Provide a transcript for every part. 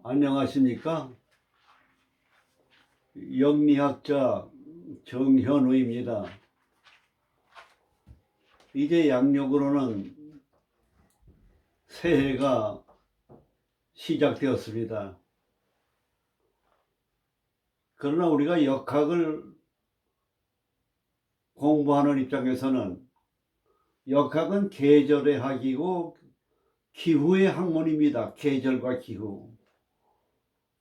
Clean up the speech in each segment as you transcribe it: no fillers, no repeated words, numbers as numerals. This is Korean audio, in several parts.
안녕하십니까? 영리학자 정현우입니다. 이제 양력으로는 새해가 시작되었습니다. 그러나 우리가 역학을 공부하는 입장에서는 역학은 계절의 학이고 기후의 학문입니다. 계절과 기후.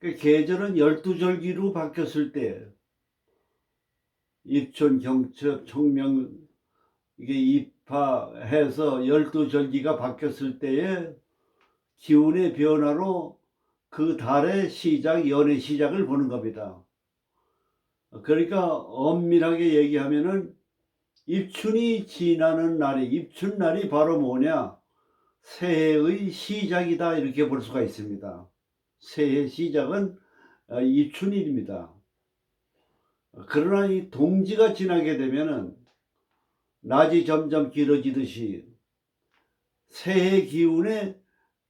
계절은 12절기로 바뀌었을 때 입춘, 경첩, 청명 이게 입하해서 12절기가 바뀌었을 때의 기운의 변화로 그 달의 시작, 연의 시작을 보는 겁니다. 그러니까 엄밀하게 얘기하면은 입춘이 지나는 날이, 입춘날이 바로 뭐냐? 새해의 시작이다, 이렇게 볼 수가 있습니다. 새해 시작은 입춘일입니다. 그러나 이 동지가 지나게 되면은 낮이 점점 길어지듯이 새해 기운에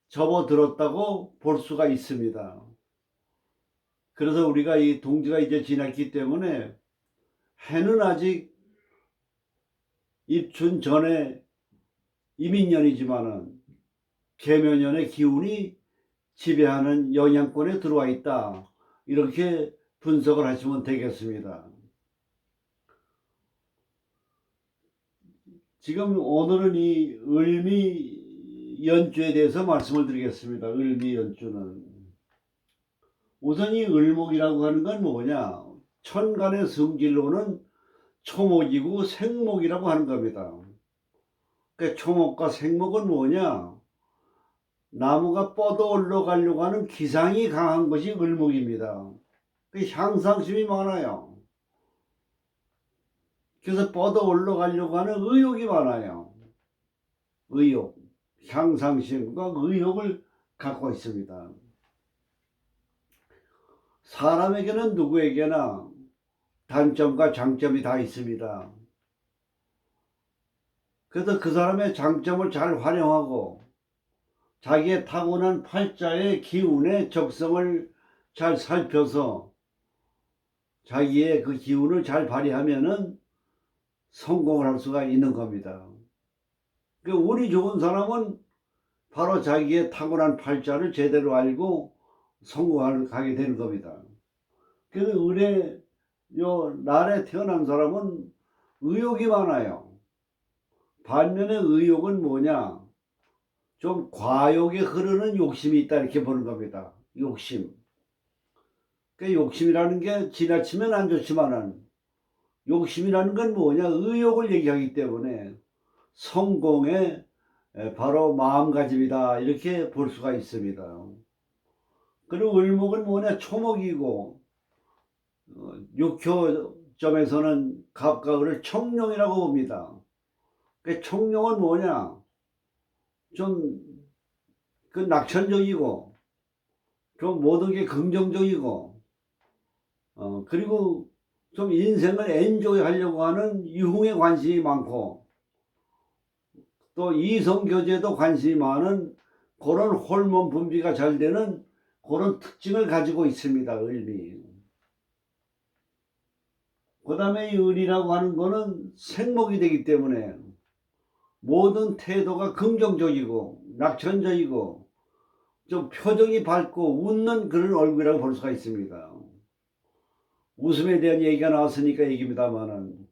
접어들었다고 볼 수가 있습니다. 그래서 우리가 이 동지가 이제 지났기 때문에 해는 아직 입춘 전에 이민년이지만은 계묘년의 기운이 지배하는 영향권에 들어와 있다, 이렇게 분석을 하시면 되겠습니다. 지금 오늘은 이 을미 연주에 대해서 말씀을 드리겠습니다. 을미 연주는 우선 이 을목이라고 하는 건 뭐냐? 천간의 성질로는 초목이고 생목이라고 하는 겁니다. 그러니까 초목과 생목은 뭐냐? 나무가 뻗어 올라가려고 하는 기상이 강한 것이 을목입니다. 향상심이 많아요. 그래서 뻗어 올라가려고 하는 의욕이 많아요. 의욕, 향상심과 의욕을 갖고 있습니다. 사람에게는 누구에게나 단점과 장점이 다 있습니다. 그래서 그 사람의 장점을 잘 활용하고 자기의 타고난 팔자의 기운의 적성을 잘 살펴서 자기의 그 기운을 잘 발휘하면은 성공을 할 수가 있는 겁니다. 운이 좋은 사람은 바로 자기의 타고난 팔자를 제대로 알고 성공하게 되는 겁니다. 그래서 을의 날에 태어난 사람은 의욕이 많아요. 반면에 의욕은 뭐냐? 좀 과욕에 흐르는 욕심이 있다, 이렇게 보는 겁니다. 욕심. 욕심이라는 게 지나치면 안 좋지만은 욕심이라는 건 뭐냐? 의욕을 얘기하기 때문에 성공의 바로 마음가짐이다, 이렇게 볼 수가 있습니다. 그리고 을목은 뭐냐? 초목이고 육효점에서는 갑과 을을 청룡이라고 봅니다. 청룡은 뭐냐? 좀 그 낙천적이고 좀 모든 게 긍정적이고 그리고 좀 인생을 엔조이 하려고 하는 유흥에 관심이 많고 또 이성교제도 관심이 많은 그런 호르몬 분비가 잘 되는 그런 특징을 가지고 있습니다. 을이. 그 다음에 이 을이라고 하는 거는 생목이 되기 때문에 모든 태도가 긍정적이고 낙천적이고 좀 표정이 밝고 웃는 그런 얼굴이라고 볼 수가 있습니다. 웃음에 대한 얘기가 나왔으니까 얘기입니다만은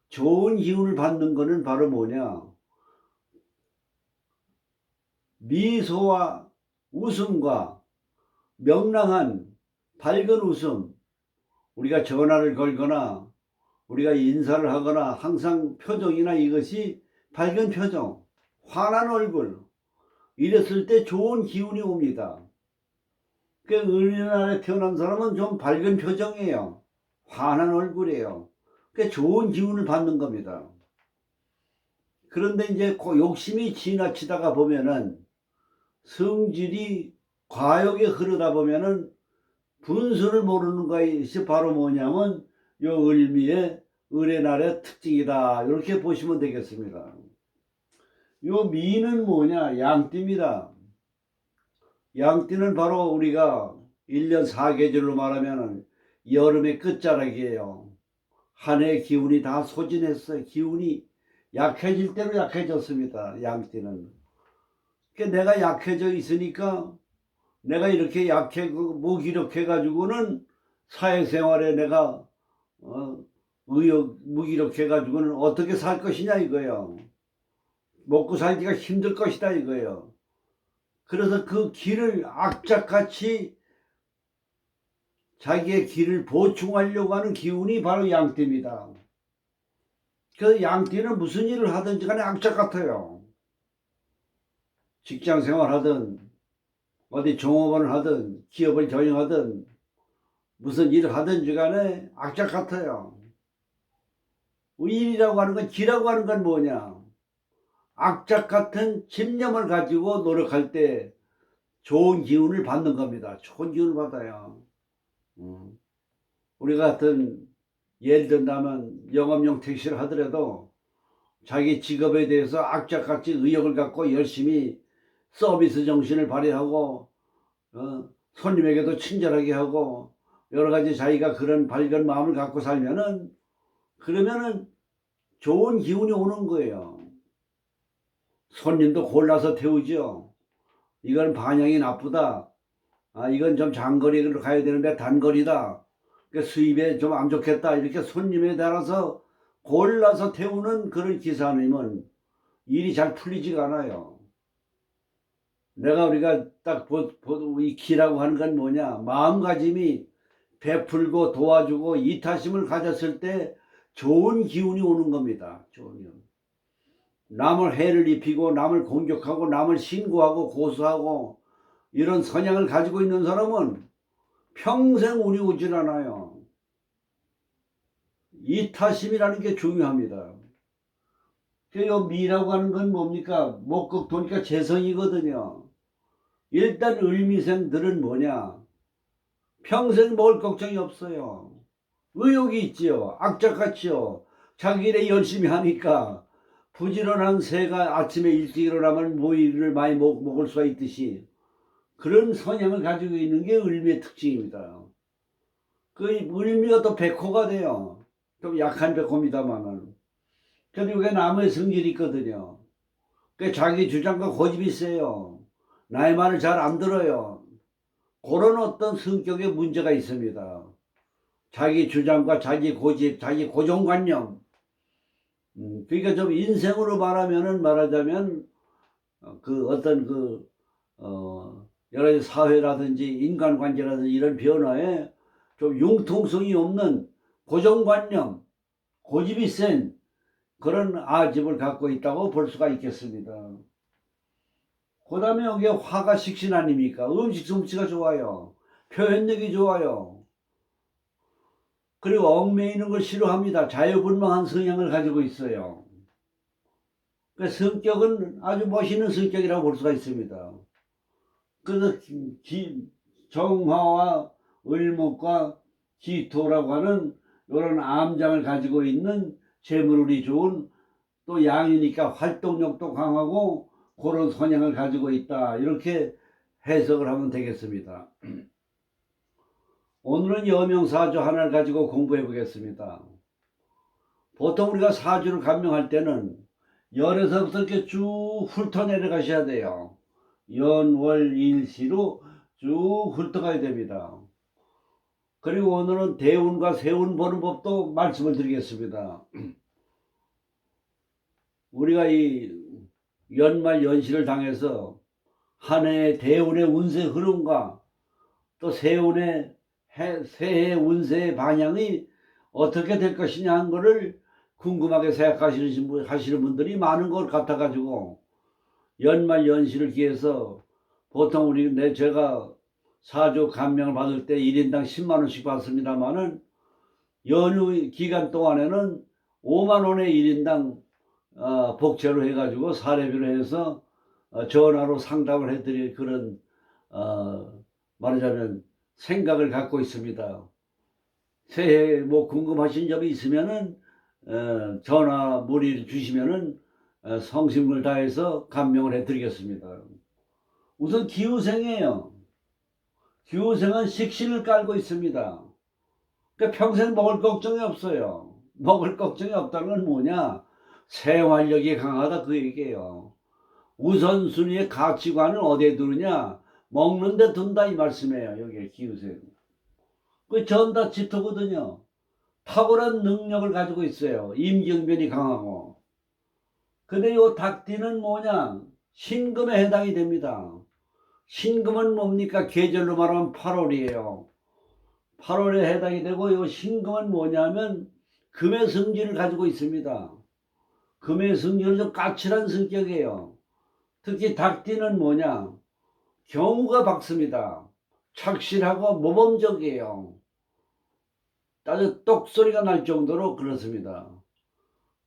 좋은 기운을 받는 거는 바로 뭐냐? 미소와 웃음과 명랑한 밝은 웃음. 우리가 전화를 걸거나 우리가 인사를 하거나 항상 표정이나 이것이 밝은 표정, 환한 얼굴, 이랬을 때 좋은 기운이 옵니다. 을날에 태어난 사람은 좀 밝은 표정이에요. 환한 얼굴이에요. 좋은 기운을 받는 겁니다. 그런데 이제 욕심이 지나치다가 보면은 성질이 과욕에 흐르다 보면은 분수를 모르는 것이 바로 뭐냐면 요 을미의 을의 날의 특징이다, 이렇게 보시면 되겠습니다. 요 미는 뭐냐? 양띠입니다. 양띠는 바로 우리가 1년 4계절로 말하면 여름의 끝자락이에요. 한 해의 기운이 다 소진했어요. 기운이 약해질 대로 약해졌습니다. 양띠는. 그러니까 내가 약해져 있으니까 내가 이렇게 무기력해 가지고는 사회생활에 내가 무기력해 가지고는 어떻게 살 것이냐 이거예요. 먹고 살기가 힘들 것이다 이거예요. 그래서 그 길을 악착같이 자기의 길을 보충하려고 하는 기운이 바로 양띠입니다. 그래서 양띠는 무슨 일을 하든지 간에 악착 같아요. 직장 생활하든 어디 종업원을 하든 기업을 경영하든 무슨 일을 하든지 간에 악착 같아요. 일이라고 하는 건, 기라고 하는 건 뭐냐? 악착 같은 집념을 가지고 노력할 때 좋은 기운을 받는 겁니다. 좋은 기운을 받아요. 우리 같은 예를 든다면 영업용 택시를 하더라도 자기 직업에 대해서 악착같이 의욕을 갖고 열심히 서비스 정신을 발휘하고 손님에게도 친절하게 하고 여러 가지 자기가 그런 밝은 마음을 갖고 살면은 그러면은 좋은 기운이 오는 거예요. 손님도 골라서 태우죠. 이건 방향이 나쁘다. 이건 좀 장거리로 가야 되는데 단거리다. 그러니까 수입에 좀 안 좋겠다. 이렇게 손님에 따라서 골라서 태우는 그런 기사님은 일이 잘 풀리지가 않아요. 우리가 딱 이 기라고 하는 건 뭐냐? 마음가짐이 베풀고 도와주고 이타심을 가졌을 때 좋은 기운이 오는 겁니다. 좋은 기운. 남을 해를 입히고 남을 공격하고 남을 신고하고 고소하고 이런 성향을 가지고 있는 사람은 평생 운이 오질 않아요. 이타심이라는 게 중요합니다. 그 미라고 하는 건 뭡니까? 목극 도니까 재성이거든요. 일단 을미생들은 뭐냐? 평생 먹을 걱정이 없어요. 의욕이 있지요. 악착같이요. 자기 일에 열심히 하니까 부지런한 새가 아침에 일찍 일어나면 모이를 많이 먹을 수가 있듯이 그런 성향을 가지고 있는 게 을미의 특징입니다. 그 을미가 또 백호가 돼요. 좀 약한 백호입니다만은. 그리고 그게 나무의 성질이 있거든요. 그 자기 주장과 고집이 세요. 나의 말을 잘 안 들어요. 그런 어떤 성격의 문제가 있습니다. 자기 주장과 자기 고집, 자기 고정관념. 그러니까 좀 인생으로 말하자면 그 어떤 여러 가지 사회라든지 인간관계라든지 이런 변화에 좀 융통성이 없는 고정관념, 고집이 센 그런 아집을 갖고 있다고 볼 수가 있겠습니다. 그 다음에 여기에 화가 식신 아닙니까? 음식 솜씨가 좋아요. 표현력이 좋아요. 그리고 얽매이는 걸 싫어합니다. 자유분방한 성향을 가지고 있어요. 그 성격은 아주 멋있는 성격이라고 볼 수가 있습니다. 그래서 정화와 을목과 기토라고 하는 이런 암장을 가지고 있는 재물운이 좋은 또 양이니까 활동력도 강하고 그런 성향을 가지고 있다. 이렇게 해석을 하면 되겠습니다. 오늘은 여명사주 하나를 가지고 공부해 보겠습니다. 보통 우리가 사주를 감명할 때는 열에서부터 이렇게 쭉 훑어 내려가셔야 돼요. 연, 월, 일, 시로 쭉 훑어가야 됩니다. 그리고 오늘은 대운과 세운 보는 법도 말씀을 드리겠습니다. 우리가 이 연말 연시를 당해서 한 해의 대운의 운세 흐름과 또 세운의 새해 운세의 방향이 어떻게 될 것이냐 하는 것을 궁금하게 생각하시는 분들이 많은 것 같아가지고 연말 연시를 기해서 보통 제가 사주 감명을 받을 때 1인당 10만 원씩 받습니다만은 연휴 기간 동안에는 5만 원에 1인당 복제로 해가지고 사례비로 해서 전화로 상담을 해드릴 그런 말하자면 생각을 갖고 있습니다. 새해 궁금하신 점이 있으면은 전화 문의를 주시면은 성심을 다해서 감명을 해드리겠습니다. 우선 기후생이에요. 기후생은 식신을 깔고 있습니다. 그러니까 평생 먹을 걱정이 없어요. 먹을 걱정이 없다는 건 뭐냐? 생활력이 강하다 그 얘기예요. 우선순위의 가치관은 어디에 두느냐? 먹는 데 둔다 이 말씀이에요. 여기 기후생. 그 전 다 짙어거든요. 탁월한 능력을 가지고 있어요. 임경변이 강하고. 근데 요 닭띠는 뭐냐? 신금에 해당이 됩니다. 신금은 뭡니까? 계절로 말하면 8월이에요. 8월에 해당이 되고 요 신금은 뭐냐면 금의 성질을 가지고 있습니다. 금의 성질은 좀 까칠한 성격이에요. 특히 닭띠는 뭐냐? 경우가 박습니다. 착실하고 모범적이에요. 아주 똑소리가 날 정도로 그렇습니다.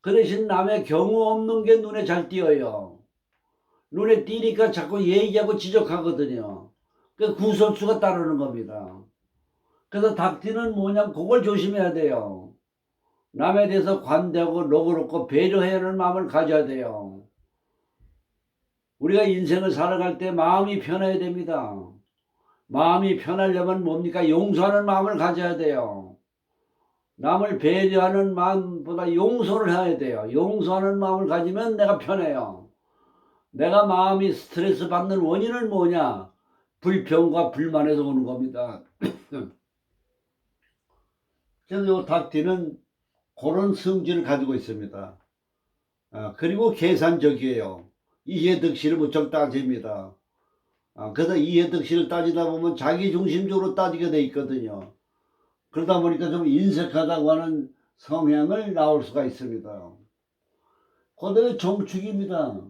그 대신 남의 경우 없는 게 눈에 잘 띄어요. 눈에 띄니까 자꾸 얘기하고 지적하거든요. 그 구설수가 따르는 겁니다. 그래서 닭띠는 뭐냐면 그걸 조심해야 돼요. 남에 대해서 관대하고 너그럽고 배려해야 하는 마음을 가져야 돼요. 우리가 인생을 살아갈 때 마음이 편해야 됩니다. 마음이 편하려면 뭡니까? 용서하는 마음을 가져야 돼요. 남을 배려하는 마음보다 용서를 해야 돼요. 용서하는 마음을 가지면 내가 편해요. 내가 마음이 스트레스 받는 원인은 뭐냐? 불평과 불만에서 오는 겁니다. 그래서 이 닭띠는 그런 성질을 가지고 있습니다. 그리고 계산적이에요. 이해득실을 무척 따집니다. 그래서 이해득실을 따지다 보면 자기 중심적으로 따지게 돼 있거든요. 그러다 보니까 좀 인색하다고 하는 성향을 나올 수가 있습니다. 그다음에 정축입니다.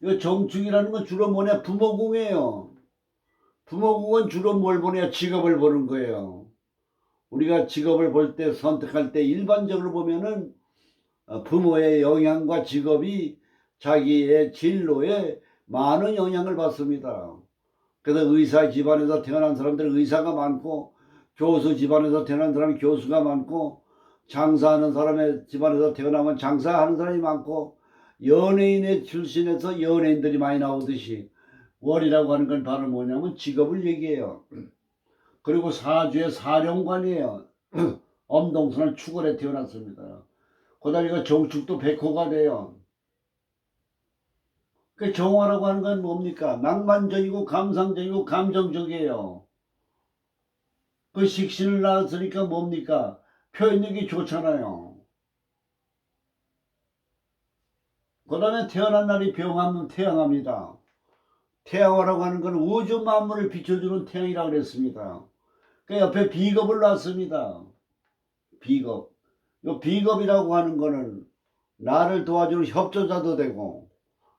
이 정축이라는 건 주로 뭐냐? 부모궁이에요. 부모궁은 주로 뭘 보냐? 직업을 보는 거예요. 우리가 직업을 볼 때 선택할 때 일반적으로 보면은 부모의 영향과 직업이 자기의 진로에 많은 영향을 받습니다. 그래서 의사 집안에서 태어난 사람들은 의사가 많고, 교수 집안에서 태어난 사람이 교수가 많고, 장사하는 사람의 집안에서 태어나면 장사하는 사람이 많고, 연예인의 출신에서 연예인들이 많이 나오듯이 월이라고 하는 건 바로 뭐냐면 직업을 얘기해요. 그리고 사주의 사령관이에요. 엄동선은 축월에 태어났습니다. 그다음에 이거 정축도 백호가 돼요. 그 정화라고 하는 건 뭡니까? 낭만적이고 감상적이고 감정적이에요. 그 식신을 낳았으니까 뭡니까? 표현력이 좋잖아요. 그 다음에 태어난 날이 병하면 태양합니다. 태양화라고 하는 건 우주 만물을 비춰주는 태양이라고 그랬습니다. 그 옆에 비겁을 놨습니다. 비겁. 이 비겁이라고 하는 거는 나를 도와주는 협조자도 되고,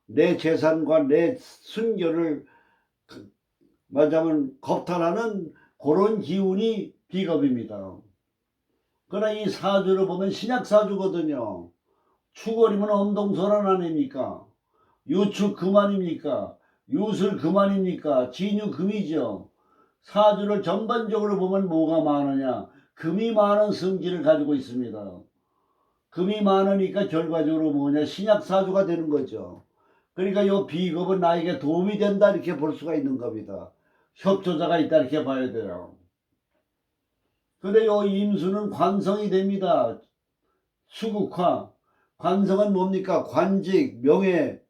내 재산과 내 순결을 말하자면 겁탈하는 그런 기운이 비겁입니다. 그러나 이 사주를 보면 신약사주거든요. 축월이면 엄동설한 아닙니까? 유축 금환입니까? 유술 금환입니까? 진유 금이죠. 사주를 전반적으로 보면 뭐가 많으냐? 금이 많은 성질을 가지고 있습니다. 금이 많으니까 결과적으로 뭐냐? 신약사주가 되는 거죠. 그러니까 이 비겁은 나에게 도움이 된다 이렇게 볼 수가 있는 겁니다. 협조자가 있다 이렇게 봐야 돼요. 근데 요 임수는 관성이 됩니다. 수국화. 관성은 뭡니까? 관직, 명예,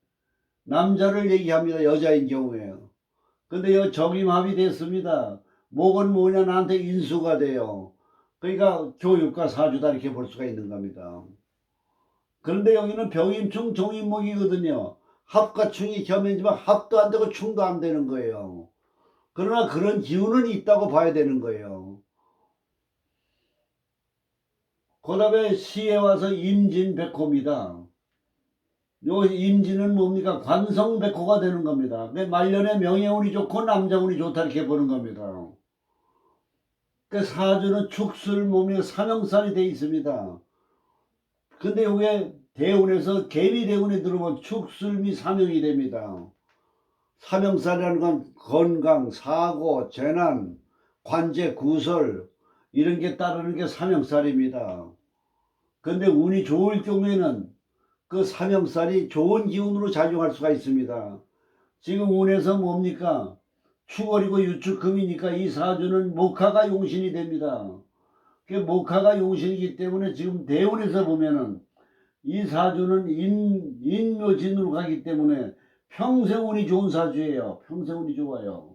남자를 얘기합니다. 여자인 경우에요. 근데 요 정임합이 됐습니다. 목은 뭐냐? 나한테 인수가 돼요. 그러니까 교육과 사주다 이렇게 볼 수가 있는 겁니다. 그런데 여기는 병임충 종임목이거든요. 합과 충이 겸해지만 합도 안 되고 충도 안 되는 거예요. 그러나 그런 기운은 있다고 봐야 되는 거예요. 그 다음에 시에 와서 임진백호입니다. 요 임진은 뭡니까? 관성백호가 되는 겁니다. 말년에 명예운이 좋고 남자운이 좋다 이렇게 보는 겁니다. 그 사주는 축술 몸에 삼형살이 되어 있습니다. 근데 요게 대운에서 개미대운에 들어오면 축술미 삼형이 됩니다. 삼형살이라는 건 건강, 사고, 재난, 관제, 구설 이런 게 따르는 게 삼형살입니다. 근데 운이 좋을 경우에는 그 삼형살이 좋은 기운으로 작용할 수가 있습니다. 지금 운에서 뭡니까? 축월이고 유축금이니까 이 사주는 목화가 용신이 됩니다. 그 목화가 용신이기 때문에 지금 대운에서 보면은 이 사주는 인묘진으로 가기 때문에 평생 운이 좋은 사주예요. 평생 운이 좋아요.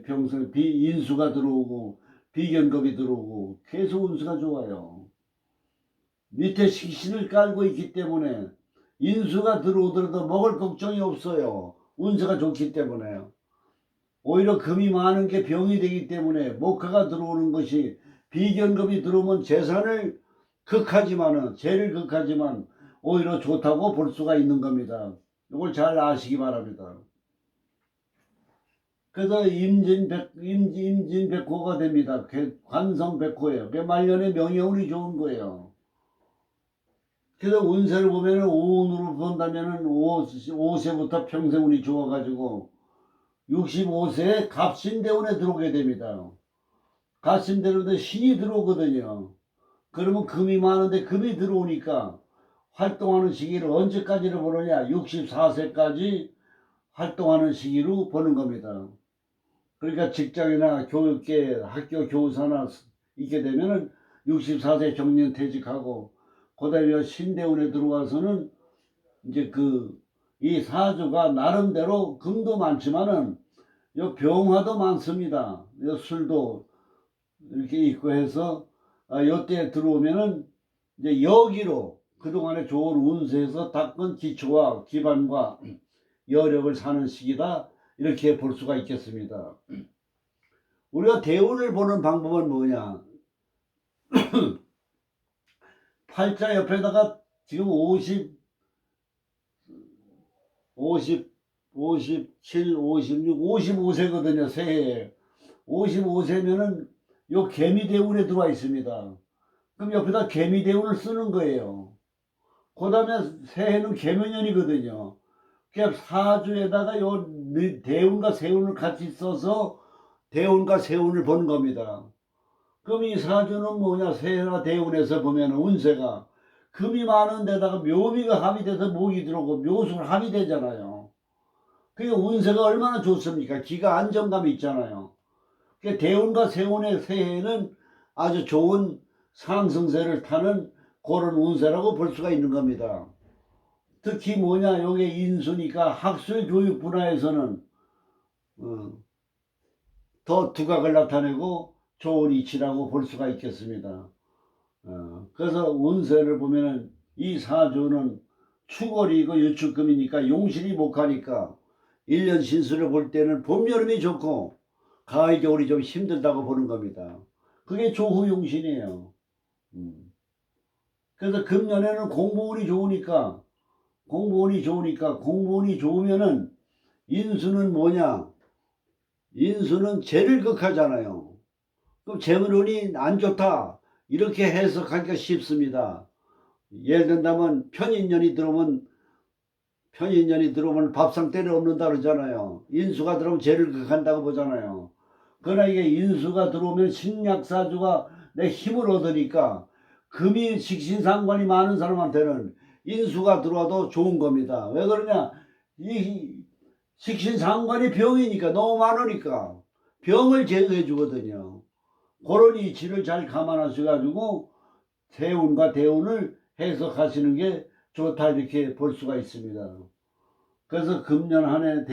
평생 인수가 들어오고 비견겁이 들어오고 계속 운수가 좋아요. 밑에 식신을 깔고 있기 때문에 인수가 들어오더라도 먹을 걱정이 없어요. 운수가 좋기 때문에. 오히려 금이 많은 게 병이 되기 때문에 목화가 들어오는 것이 비견겁이 들어오면 재산을 극하지만은 죄를 극하지만 오히려 좋다고 볼 수가 있는 겁니다. 이걸 잘 아시기 바랍니다. 그래서 임진백호가 됩니다. 관성백호예요. 말년에 명예운이 좋은 거예요. 그래서 운세를 보면은 오운으로 본다면은 5세부터 평생운이 좋아가지고 65세에 갑신대운에 들어오게 됩니다. 갑신대운에 신이 들어오거든요. 그러면 금이 많은데 금이 들어오니까 활동하는 시기를 언제까지를 보느냐? 64세까지 활동하는 시기로 보는 겁니다. 그러니까 직장이나 교육계, 학교 교사나 있게 되면은 64세 정년 퇴직하고 그다음에 신대운에 들어와서는 이제 이 사주가 나름대로 금도 많지만은 요 병화도 많습니다. 요 술도 이렇게 있고 해서 요때 들어오면은 이제 여기로 그동안에 좋은 운세에서 닦은 기초와 기반과 여력을 사는 시기다 이렇게 볼 수가 있겠습니다. 우리가 대운을 보는 방법은 뭐냐? 팔자 옆에다가 지금 57, 57, 56, 55세거든요. 새해에. 55세면은 요 개미대운에 들어와 있습니다. 그럼 옆에다 개미대운을 쓰는 거예요. 그 다음에 새해는 개묘년이거든요. 그냥 사주에다가 요 대운과 세운을 같이 써서 대운과 세운을 보는 겁니다. 그럼 이 사주는 뭐냐? 새해나 대운에서 보면 운세가 금이 많은 데다가 묘미가 합이 돼서 목이 들어오고 묘수가 합이 되잖아요. 그게 운세가 얼마나 좋습니까? 기가 안정감이 있잖아요. 대운과 세운의 새해는 아주 좋은 상승세를 타는 그런 운세라고 볼 수가 있는 겁니다. 특히 뭐냐? 요게 인수니까 학술 교육 분야에서는 더 두각을 나타내고 좋은 이치라고 볼 수가 있겠습니다. 그래서 운세를 보면은 이 사주는 축월이고 유축금이니까 용신이 목하니까 1년 신수를 볼 때는 봄, 여름이 좋고 가을, 겨울이 좀 힘들다고 보는 겁니다. 그게 조후용신이에요. 그래서 금년에는 공부운이 좋으면은 인수는 뭐냐? 인수는 죄를 극하잖아요. 그럼 재물운이 안 좋다 이렇게 해석하기가 쉽습니다. 예를 든다면 편인년이 들어오면 밥상 때를 없는다 그러잖아요. 인수가 들어오면 죄를 극한다고 보잖아요. 그러나 이게 인수가 들어오면 신약사주가 내 힘을 얻으니까 금이 식신상관이 많은 사람한테는 인수가 들어와도 좋은 겁니다. 왜 그러냐? 이 식신상관이 병이니까 너무 많으니까 병을 제거해 주거든요. 그런 이치를 잘 감안하셔가지고 세운과 대운을 해석하시는 게 좋다 이렇게 볼 수가 있습니다. 그래서 금년 한 해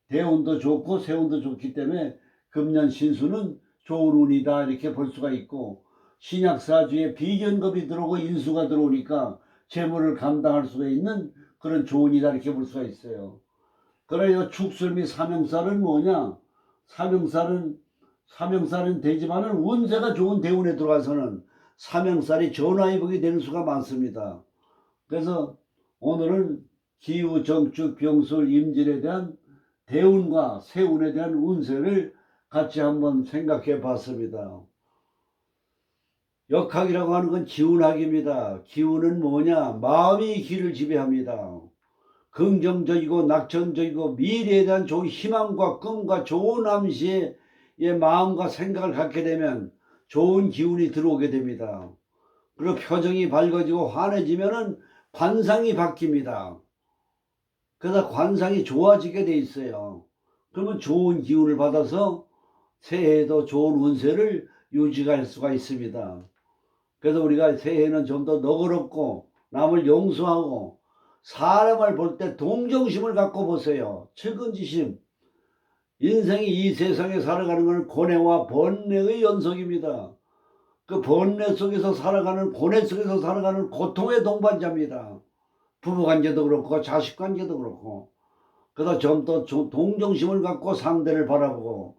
대운도 좋고 세운도 좋기 때문에 금년 신수는 좋은 운이다 이렇게 볼 수가 있고 신약사주에 비견겁이 들어오고 인수가 들어오니까 재물을 감당할 수가 있는 그런 좋은이다 이렇게 볼 수가 있어요. 그래서 축술 및 사명살은 뭐냐? 사명살은 되지만은 운세가 좋은 대운에 들어가서는 사명살이 전화위복이 되는 수가 많습니다. 그래서 오늘은 기후, 정축, 병술, 임진에 대한 대운과 세운에 대한 운세를 같이 한번 생각해 봤습니다. 역학이라고 하는 건 기운학입니다. 기운은 뭐냐? 마음이 기를 지배합니다. 긍정적이고 낙천적이고 미래에 대한 좋은 희망과 꿈과 좋은 암시에 마음과 생각을 갖게 되면 좋은 기운이 들어오게 됩니다. 그리고 표정이 밝아지고 환해지면은 관상이 바뀝니다. 그래서 관상이 좋아지게 돼 있어요. 그러면 좋은 기운을 받아서 새해에도 좋은 운세를 유지할 수가 있습니다. 그래서 우리가 새해에는 좀 더 너그럽고 남을 용서하고 사람을 볼 때 동정심을 갖고 보세요. 측은지심. 인생이 이 세상에 살아가는 것은 고뇌와 번뇌의 연속입니다. 그 번뇌 속에서 살아가는, 고뇌 속에서 살아가는 고통의 동반자입니다. 부부관계도 그렇고 자식관계도 그렇고. 그래서 좀 더 동정심을 갖고 상대를 바라보고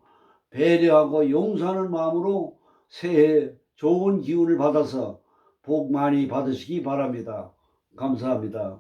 배려하고 용서하는 마음으로 새해 좋은 기운을 받아서 복 많이 받으시기 바랍니다. 감사합니다.